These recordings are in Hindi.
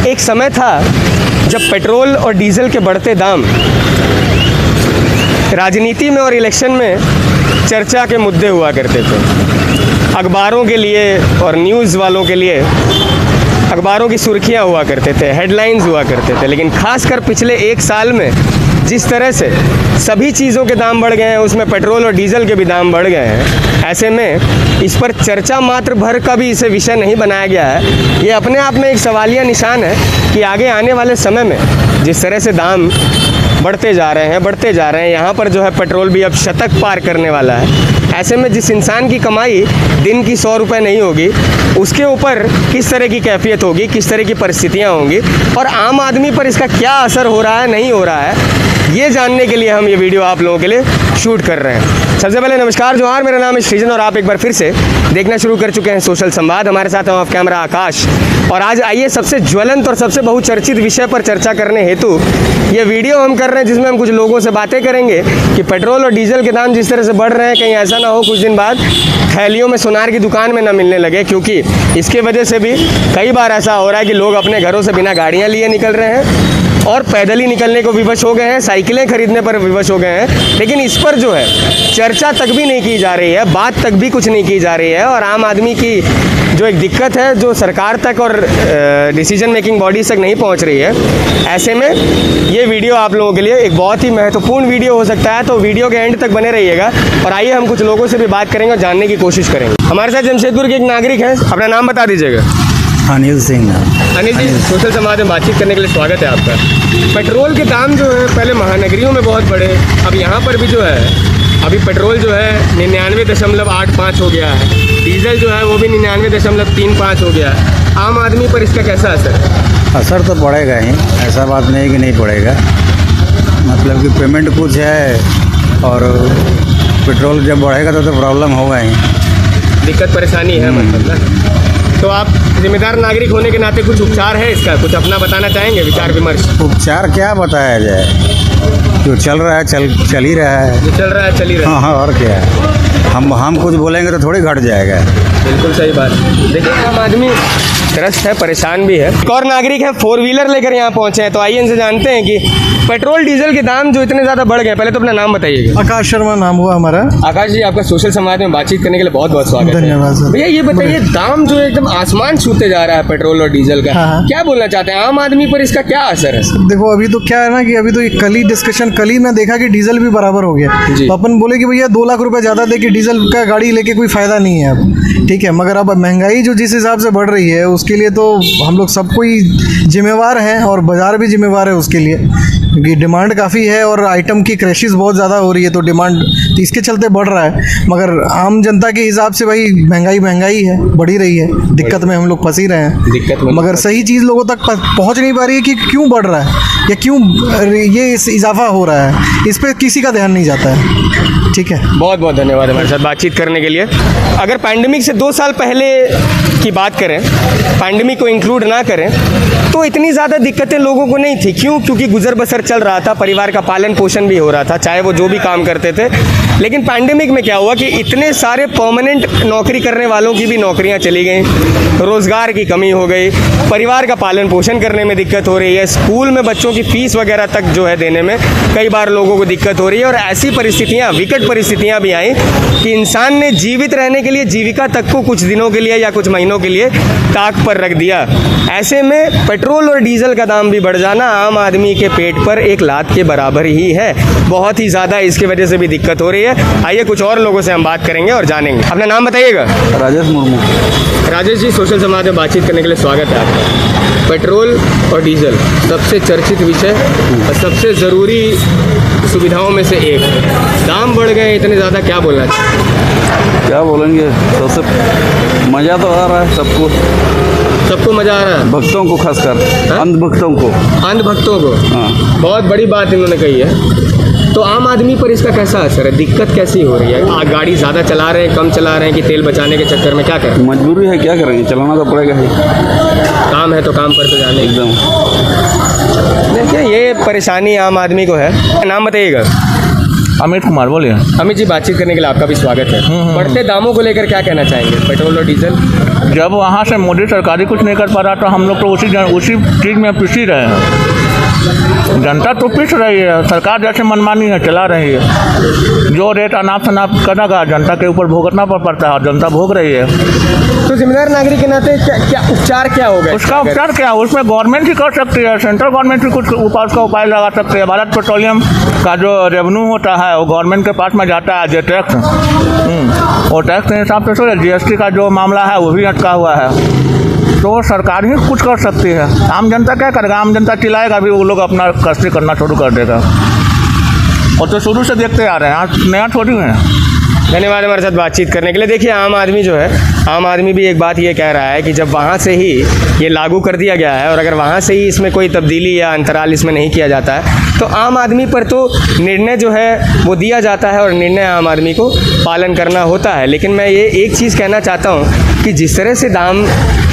एक समय था जब पेट्रोल और डीजल के बढ़ते दाम राजनीति में और इलेक्शन में चर्चा के मुद्दे हुआ करते थे। अखबारों के लिए और न्यूज़ वालों के लिए अखबारों की सुर्खियां हुआ करते थे, हेडलाइंस हुआ करते थे। लेकिन खासकर पिछले एक साल में जिस तरह से सभी चीज़ों के दाम बढ़ गए हैं, उसमें पेट्रोल और डीजल के भी दाम बढ़ गए हैं। ऐसे में इस पर चर्चा मात्र भर का भी इसे विषय नहीं बनाया गया है। ये अपने आप में एक सवालिया निशान है कि आगे आने वाले समय में जिस तरह से दाम बढ़ते जा रहे हैं, यहाँ पर जो है पेट्रोल भी अब शतक पार करने वाला है। ऐसे में जिस इंसान की कमाई दिन की 100 रुपये नहीं होगी, उसके ऊपर किस तरह की कैफियत होगी, किस तरह की परिस्थितियाँ होंगी और आम आदमी पर इसका क्या असर हो रहा है, नहीं हो रहा है, ये जानने के लिए हम ये वीडियो आप लोगों के लिए शूट कर रहे हैं। सबसे पहले नमस्कार जोहार, मेरा नाम है सृजन और आप एक बार फिर से देखना शुरू कर चुके हैं सोशल संवाद। हमारे साथ हैं ऑफ कैमरा आकाश। और आज आइए सबसे ज्वलंत और सबसे बहुचर्चित विषय पर चर्चा करने हेतु ये वीडियो हम कर रहे हैं, जिसमें हम कुछ लोगों से बातें करेंगे कि पेट्रोल और डीजल के दाम जिस तरह से बढ़ रहे हैं, कहीं ऐसा ना हो कुछ दिन बाद थैलियों में सुनार की दुकान में ना मिलने लगे। क्योंकि इसके वजह से भी कई बार ऐसा हो रहा है कि लोग अपने घरों से बिना गाड़ियाँ लिए निकल रहे हैं और पैदल ही निकलने को विवश हो गए हैं, साइकिलें खरीदने पर विवश हो गए हैं। लेकिन इस पर जो है चर्चा तक भी नहीं की जा रही है, बात तक भी कुछ नहीं की जा रही है। और आम आदमी की जो एक दिक्कत है, जो सरकार तक और डिसीजन मेकिंग बॉडीज तक नहीं पहुंच रही है। ऐसे में ये वीडियो आप लोगों के लिए एक बहुत ही महत्वपूर्ण वीडियो हो सकता है, तो वीडियो के एंड तक बने रहिएगा। और आइए हम कुछ लोगों से भी बात करेंगे और जानने की कोशिश करेंगे। हमारे साथ जमशेदपुर के एक नागरिक हैं, अपना नाम बता दीजिएगा। अनिल सिंह। अनिल जी, सोशल समाज में बातचीत करने के लिए स्वागत है आपका। पेट्रोल के दाम जो है पहले महानगरियों में बहुत बढ़े, अब यहाँ पर भी जो है अभी पेट्रोल जो है 99.85 हो गया है, डीजल जो है वो भी 99.35 हो गया है। आम आदमी पर इसका कैसा असर है? असर तो पड़ेगा ही, ऐसा बात नहीं कि नहीं पड़ेगा। मतलब कि पेमेंट कुछ है और पेट्रोल जब बढ़ेगा तो प्रॉब्लम होगा ही, दिक्कत परेशानी है मतलब ना। तो आप जिम्मेदार नागरिक होने के नाते कुछ उपचार है इसका, कुछ अपना बताना चाहेंगे, विचार विमर्श? उपचार क्या बताया जाए, जो चल रहा है चल ही रहा है, जो चल रहा है चल ही रहा है। हाँ, और क्या है, हम कुछ बोलेंगे तो थोड़ी घट जाएगा। बिल्कुल सही बात। देखिए आम आदमी त्रस्त है, परेशान भी है। एक और नागरिक है, 4 व्हीलर लेकर यहाँ पहुँचे हैं, तो आइए इनसे जानते हैं कि पेट्रोल डीजल के दाम जो इतने ज़्यादा बढ़ गए, पहले तो अपना नाम बताइएगा। आकाश शर्मा नाम हुआ हमारा। आकाश जी, आपका सोशल समाज में बातचीत करने के लिए बहुत बहुत स्वागत है। धन्यवाद सर। भैया ये बताइए, दाम जो एकदम आसमान छूते जा रहा है पेट्रोल और डीजल का, हाँ। क्या बोलना चाहते हैं, आम आदमी पर इसका क्या असर है? देखो अभी तो क्या है ना कि अभी तो ये कल ही मैं देखा कि डीजल भी बराबर हो गया। जी। तो अपन बोले कि भैया 2 लाख रुपए ज़्यादा दे के डीजल का गाड़ी लेके कोई फ़ायदा नहीं है अब, ठीक है। मगर अब महंगाई जो जिस हिसाब से बढ़ रही है उसके लिए तो हम लोग सब कोई जिम्मेवार हैं और बाज़ार भी जिम्मेवार है उसके लिए, क्योंकि डिमांड काफ़ी है और आइटम की क्रैशेस बहुत ज़्यादा हो रही है, तो डिमांड तो इसके चलते बढ़ रहा है। मगर आम जनता के हिसाब से भाई महंगाई है, बढ़ी रही है, दिक्कत में हम लोग फंसी रहे हैं। दिक्कत में मगर सही चीज़ लोगों तक पहुंच नहीं पा रही है कि क्यों बढ़ रहा है या क्यों ये इजाफा हो रहा है, इस पर किसी का ध्यान नहीं जाता है। ठीक है, बहुत बहुत धन्यवाद हमारे साथ बातचीत करने के लिए। अगर पैंडेमिक से 2 साल पहले की बात करें, पैंडेमिक को इंक्लूड ना करें, तो इतनी ज़्यादा दिक्कतें लोगों को नहीं थी। क्यों? क्योंकि गुजर बसर चल रहा था, परिवार का पालन पोषण भी हो रहा था, चाहे वो जो भी काम करते थे। लेकिन पैंडेमिक में क्या हुआ कि इतने सारे परमानेंट नौकरी करने वालों की भी नौकरियां चली गई, रोज़गार की कमी हो गई, परिवार का पालन पोषण करने में दिक्कत हो रही है, स्कूल में बच्चों की फ़ीस वगैरह तक जो है देने में कई बार लोगों को दिक्कत हो रही है। और ऐसी परिस्थितियाँ, विकट परिस्थितियाँ भी आई कि इंसान ने जीवित रहने के लिए जीविका तक को कुछ दिनों के लिए या कुछ महीनों के लिए ताक पर रख दिया। ऐसे में पेट्रोल और डीजल का दाम भी बढ़ जाना आम आदमी के पेट पर एक लात के बराबर ही है। बहुत ही ज़्यादा इसकी वजह से भी दिक्कत हो रही है। आइए कुछ और लोगों से हम बात करेंगे और जानेंगे। अपना नाम बताइएगा। राजेश मुर्मू। राजेश जी, सोशल समाज में बातचीत करने के लिए स्वागत है आपका। पेट्रोल और डीजल सबसे चर्चित विषय और सबसे ज़रूरी सुविधाओं में से एक, दाम बढ़ गए इतने ज़्यादा, क्या बोलना चाहिए? क्या बोलेंगे, सबसे मज़ा तो आ रहा है सबको मज़ा आ रहा है, भक्तों को, खासकर अंधभक्तों को। हाँ, बहुत बड़ी बात इन्होंने कही है। तो आम आदमी पर इसका कैसा असर है, दिक्कत कैसी हो रही है? गाड़ी ज़्यादा चला रहे हैं, कम चला रहे हैं कि तेल बचाने के चक्कर में क्या करें? मजबूरी है, क्या करेंगे, चलाना तो पड़ेगा ही। काम है तो काम पर तो जाने एकदम। देखिए ये परेशानी आम आदमी को है। नाम बताइएगा। अमित कुमार, बोलिए। अमित जी, बातचीत करने के लिए आपका भी स्वागत है। बढ़ते दामों को लेकर क्या कहना चाहेंगे, पेट्रोल और डीजल? जब वहाँ से मोदी सरकारी कुछ नहीं कर पा रहा तो हम लोग तो उसी चीज़ में पिसी रहे हैं। जनता तो पिस रही है, सरकार जैसे मनमानी है चला रही है। जो रेट अनाप शनाप करेगा जनता के ऊपर भुगतना पड़ता है और जनता भोग रही है। तो जिम्मेदार नागरिक के नाते क्या उपचार क्या होगा? उसका उपचार क्या है, उसमें गवर्नमेंट ही कर सकती है, सेंट्रल गवर्नमेंट भी कुछ उसका उपाय लगा सकती है। भारत पेट्रोलियम का जो रेवेन्यू होता है वो गवर्नमेंट के पास में जाता है, जो टैक्स वो टैक्स के हिसाब से GST का जो मामला है वो भी अटका हुआ है। तो सरकार ही कुछ कर सकती है, आम जनता क्या करेगा? आम जनता चिल्लाएगा भी, वो लोग अपना कष्ट करना शुरू कर देगा। और तो शुरू से देखते आ रहे हैं, आज नया थोड़ी है। धन्यवाद हमारे साथ बातचीत करने के लिए। देखिए आम आदमी जो है, आम आदमी भी एक बात ये कह रहा है कि जब वहाँ से ही ये लागू कर दिया गया है और अगर वहाँ से ही इसमें कोई तब्दीली या अंतराल इसमें नहीं किया जाता है तो आम आदमी पर तो निर्णय जो है वो दिया जाता है और निर्णय आम आदमी को पालन करना होता है। लेकिन मैं ये एक चीज़ कहना चाहता हूँ कि जिस तरह से दाम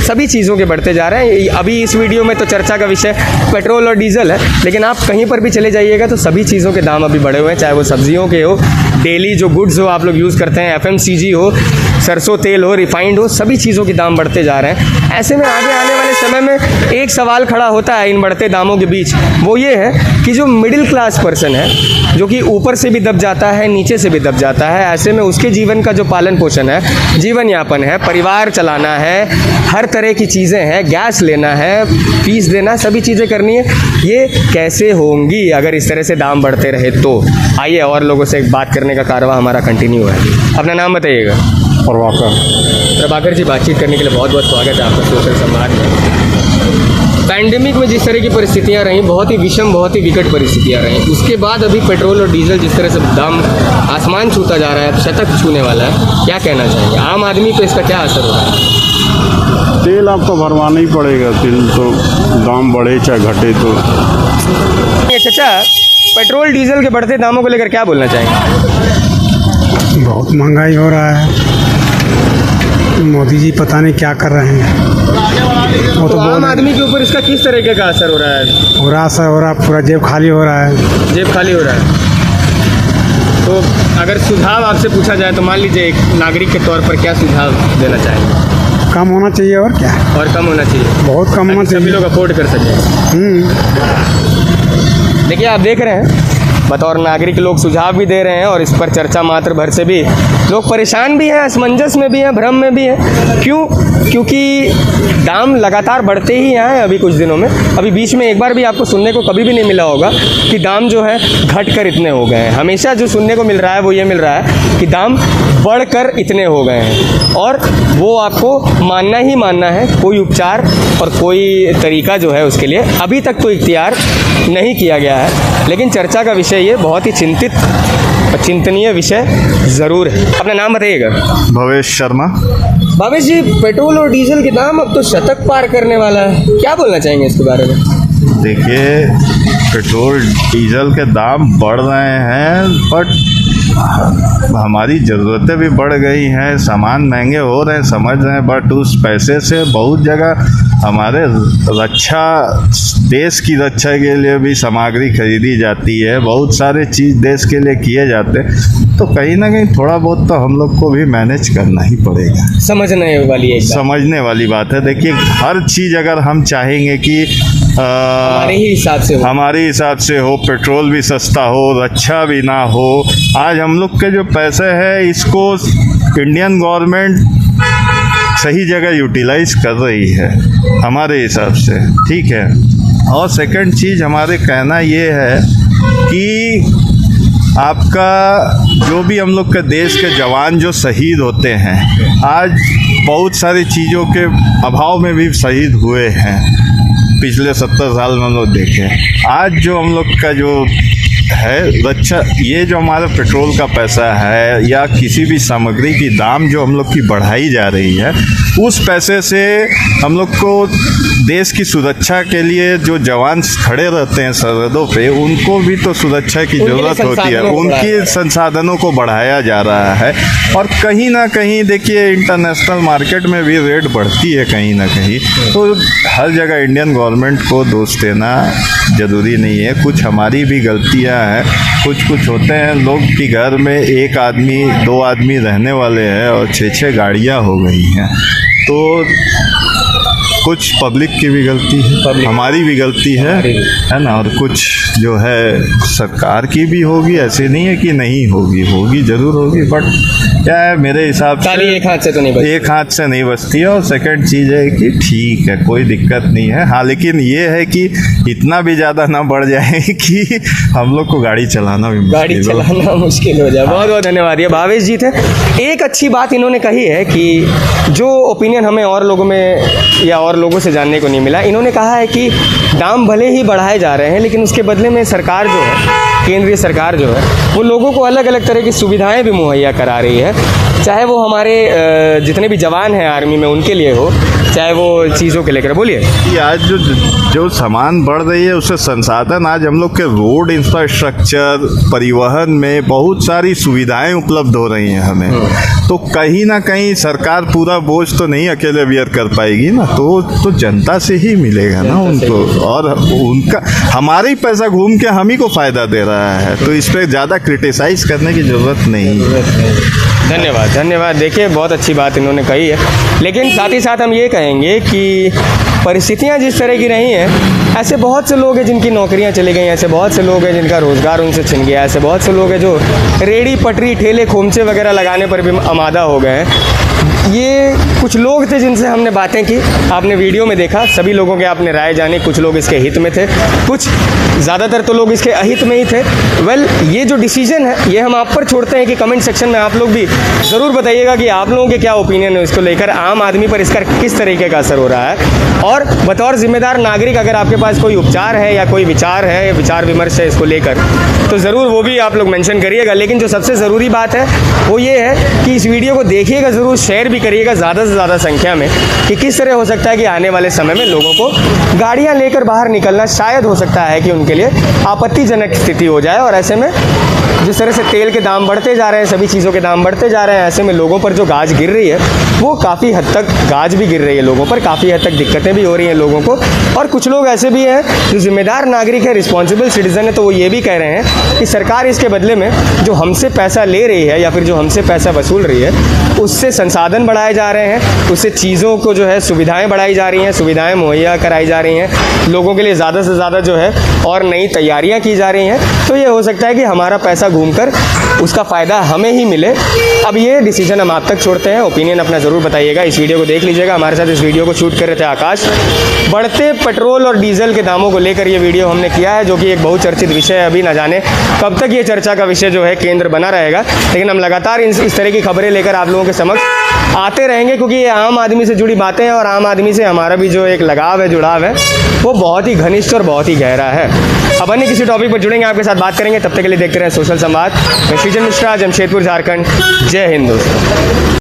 सभी चीज़ों के बढ़ते जा रहे हैं, अभी इस वीडियो में तो चर्चा का विषय पेट्रोल और डीजल है, लेकिन आप कहीं पर भी चले जाइएगा तो सभी चीज़ों के दाम अभी बढ़े हुए हैं, चाहे वो सब्जियों के हो, डेली जो गुड्स हो आप लोग यूज़ करते हैं, FMCG हो, सरसों तेल हो, रिफाइंड हो, सभी चीज़ों के दाम बढ़ते जा रहे हैं। ऐसे में आगे आने वाले समय में एक सवाल खड़ा होता है इन बढ़ते दामों के बीच, वो ये है कि जो मिडिल क्लास पर्सन है, जो कि ऊपर से भी दब जाता है, नीचे से भी दब जाता है, ऐसे में उसके जीवन का जो पालन पोषण है, जीवन यापन है, परिवार चलाना है, हर तरह की चीज़ें हैं, गैस लेना है, फीस देना, सभी चीज़ें करनी है, ये कैसे होंगी अगर इस तरह से दाम बढ़ते रहे तो? आइए और लोगों से बात करने का कारवां हमारा कंटिन्यू है। अपना नाम बताइएगा। प्रभाकर जी, बातचीत करने के लिए बहुत बहुत स्वागत है आपका सोशल संवाद में। पैंडेमिक में जिस तरह की परिस्थितियाँ रहीं, बहुत ही विषम, बहुत ही विकट परिस्थितियाँ रहीं, उसके बाद अभी पेट्रोल और डीजल जिस तरह से दाम आसमान छूता जा रहा है, शतक छूने वाला है, क्या कहना चाहेंगे? आम आदमी पे इसका क्या असर हो रहा है? तेल आपको भरवाना ही पड़ेगा, तेल तो दाम बढ़े चाहे घटे तो। चाचा, पेट्रोल डीजल के बढ़ते दामों को लेकर क्या बोलना चाहेंगे? बहुत महंगाई हो रहा है, मोदी जी पता नहीं क्या कर रहे हैं। वो तो आम आदमी के ऊपर इसका किस तरीके का असर हो रहा है? हो रहा, पूरा जेब खाली हो रहा है। जेब खाली हो रहा है। तो अगर सुझाव आपसे पूछा जाए तो मान लीजिए एक नागरिक के तौर पर क्या सुझाव देना चाहेंगे? कम होना चाहिए, और क्या? और कम होना चाहिए, बहुत कम होना चाहिए, सभी लोग अफोर्ड कर सकें। देखिए आप देख रहे हैं, बतौर नागरिक लोग सुझाव भी दे रहे हैं और इस पर चर्चा मात्र भर से भी लोग परेशान भी हैं, असमंजस में भी हैं, भ्रम में भी हैं। क्यों? क्योंकि दाम लगातार बढ़ते ही आए अभी कुछ दिनों में। अभी बीच में एक बार भी आपको सुनने को कभी भी नहीं मिला होगा कि दाम जो है घटकर इतने हो गए हैं। हमेशा जो सुनने को मिल रहा है वो ये मिल रहा है कि दाम बढ़कर इतने हो गए हैं और वो आपको मानना ही मानना है। कोई उपचार और कोई तरीका जो है उसके लिए अभी तक तो इख्तियार नहीं किया गया है, लेकिन चर्चा का विषय ये बहुत ही चिंतित और चिंतनीय विषय ज़रूर है। अपना नाम बताइएगा। भवेश शर्मा। भावेश जी, पेट्रोल और डीजल के दाम अब तो शतक पार करने वाला है, क्या बोलना चाहेंगे इसके बारे में? देखिए, पेट्रोल डीजल के दाम बढ़ रहे हैं, बट हमारी ज़रूरतें भी बढ़ गई हैं, सामान महंगे हो रहे हैं, समझ रहे हैं, बट उस पैसे से बहुत जगह हमारे रक्षा, देश की रक्षा के लिए भी सामग्री खरीदी जाती है, बहुत सारे चीज़ देश के लिए किए जाते हैं, तो कहीं ना कहीं थोड़ा बहुत तो हम लोग को भी मैनेज करना ही पड़ेगा। समझने वाली है, समझने वाली बात है। देखिए, हर चीज़ अगर हम चाहेंगे कि हमारे हिसाब से हो, पेट्रोल भी सस्ता हो, रक्षा भी ना हो, आज हम लोग के जो पैसे है इसको इंडियन गवर्नमेंट सही जगह यूटिलाइज कर रही है हमारे हिसाब से, ठीक है। और सेकंड चीज़ हमारे कहना ये है कि आपका जो भी हम लोग के देश के जवान जो शहीद होते हैं, आज बहुत सारी चीज़ों के अभाव में भी शहीद हुए हैं, पिछले 70 साल में हम लोग देखें। आज जो हम लोग का जो है रक्षा, ये जो हमारा पेट्रोल का पैसा है या किसी भी सामग्री की दाम जो हम लोग की बढ़ाई जा रही है, उस पैसे से हम लोग को देश की सुरक्षा के लिए जो जवान खड़े रहते हैं सरहदों पे, उनको भी तो सुरक्षा की ज़रूरत होती है, उनके संसाधनों को बढ़ाया जा रहा है। और कहीं ना कहीं देखिए, इंटरनेशनल मार्केट में भी रेट बढ़ती है कहीं ना कहीं, तो हर जगह इंडियन गवर्नमेंट को दोष देना ज़रूरी नहीं है। कुछ हमारी भी गलतियाँ है। कुछ कुछ होते हैं लोग कि घर में एक आदमी 2 आदमी रहने वाले हैं और 6 गाड़ियाँ हो गई हैं, तो कुछ पब्लिक की भी गलती है, हमारी भी गलती है ना, और कुछ जो है सरकार की भी होगी। ऐसे नहीं है कि नहीं होगी ज़रूर होगी, बट क्या है मेरे हिसाब से एक हाथ से तो नहीं बचती। एक हाथ से नहीं बचती है। और सेकंड चीज़ है कि ठीक है, कोई दिक्कत नहीं है, हाँ, लेकिन ये है कि इतना भी ज़्यादा ना बढ़ जाए कि हम लोग को गाड़ी चलाना भी मुश्किल हो जाए। बहुत बहुत धन्यवाद। ये भावेश जी थे। एक अच्छी बात इन्होंने कही है कि जो ओपिनियन हमें और लोगों में या और लोगों से जानने को नहीं मिला, इन्होंने कहा है कि दाम भले ही बढ़ाए जा रहे हैं, लेकिन उसके बदले में सरकार जो है, केंद्रीय सरकार जो है, वो लोगों को अलग अलग तरह की सुविधाएं भी मुहैया करा रही है, चाहे वो हमारे जितने भी जवान हैं आर्मी में उनके लिए हो, चाहे वो चीज़ों के लेकर। बोलिए कि आज जो सामान बढ़ रही है उससे संसाधन, आज हम लोग के रोड इंफ्रास्ट्रक्चर, परिवहन में बहुत सारी सुविधाएं उपलब्ध हो रही हैं हमें, तो कहीं ना कहीं सरकार पूरा बोझ तो नहीं अकेले बियर कर पाएगी ना, तो जनता से ही मिलेगा ना उनको, और उनका हमारा ही पैसा घूम के हम ही को फ़ायदा दे रहा है, तो इस पर ज़्यादा क्रिटिसाइज़ करने की ज़रूरत नहीं है। धन्यवाद। देखिए बहुत अच्छी बात इन्होंने कही है, लेकिन साथ ही साथ हम ये कहेंगे कि परिस्थितियाँ जिस तरह की रही हैं, ऐसे बहुत से लोग हैं जिनकी नौकरियाँ चली गई, ऐसे बहुत से लोग हैं जिनका रोज़गार उनसे छिन गया, ऐसे बहुत से लोग हैं जो रेड़ी पटरी ठेले खोमचे वगैरह लगाने पर भी आमादा हो गए हैं। ये कुछ लोग थे जिनसे हमने बातें की, आपने वीडियो में देखा, सभी लोगों के आपने राय जानी, कुछ लोग इसके हित में थे, कुछ ज़्यादातर तो लोग इसके अहित में ही थे। वेल, ये जो डिसीजन है ये हम आप पर छोड़ते हैं कि कमेंट सेक्शन में आप लोग भी ज़रूर बताइएगा कि आप लोगों के क्या ओपिनियन है इसको लेकर, आम आदमी पर इसका किस तरीके का असर हो रहा है, और बतौर जिम्मेदार नागरिक अगर आपके पास कोई उपचार है या कोई विचार है, विचार विमर्श है इसको लेकर, तो ज़रूर वो भी आप लोग मेंशन करिएगा। लेकिन जो सबसे ज़रूरी बात है वो ये है कि इस वीडियो को देखिएगा ज़रूर, शेयर भी करिएगा ज़्यादा से ज़्यादा संख्या में, कि किस तरह हो सकता है कि आने वाले समय में लोगों को गाड़ियाँ लेकर बाहर निकलना शायद हो सकता है कि उनके लिए आपत्तिजनक स्थिति हो जाए। और ऐसे में जिस तरह से तेल के दाम बढ़ते जा रहे हैं, सभी चीज़ों के दाम बढ़ते जा रहे हैं, ऐसे में लोगों पर जो गाज गिर रही है वो काफ़ी हद तक गाज भी गिर रही है लोगों पर, काफ़ी हद तक दिक्कतें भी हो रही हैं लोगों को। और कुछ लोग ऐसे भी हैं जो जिम्मेदार नागरिक है, रिस्पॉन्सिबल सिटीज़न है, तो वो ये भी कह रहे हैं कि सरकार इसके बदले में जो हमसे पैसा ले रही है या फिर जो हमसे पैसा वसूल रही है, उससे संसाधन बढ़ाए जा रहे हैं, उससे चीज़ों को जो है सुविधाएँ बढ़ाई जा रही हैं, सुविधाएँ मुहैया कराई जा रही हैं, लोगों के लिए ज़्यादा से ज़्यादा जो है और नई तैयारियाँ की जा रही हैं। तो ये हो सकता है कि हमारा पैसा घूमकर उसका फ़ायदा हमें ही मिले। अब ये डिसीजन हम आप तक छोड़ते हैं, ओपिनियन अपना ज़रूर बताइएगा। इस वीडियो को देख लीजिएगा। हमारे साथ इस वीडियो को शूट कर रहे थे आकाश। बढ़ते पेट्रोल और डीजल के दामों को लेकर ये वीडियो हमने किया है, जो कि एक बहुचर्चित विषय है। अभी ना जाने कब तक ये चर्चा का विषय जो है केंद्र बना रहेगा, लेकिन हम लगातार इस तरह की खबरें लेकर आप लोगों के समक्ष आते रहेंगे, क्योंकि ये आम आदमी से जुड़ी बातें हैं और आम आदमी से हमारा भी जो एक लगाव है, जुड़ाव है, वो बहुत ही घनिष्ठ और बहुत ही गहरा है। अब अन्य किसी टॉपिक पर जुड़ेंगे, आपके साथ बात करेंगे। तब तक के लिए देखते रहें सोशल संवाद। मैं सृजन मिश्रा, जमशेदपुर, झारखंड। जय हिंद दोस्तों।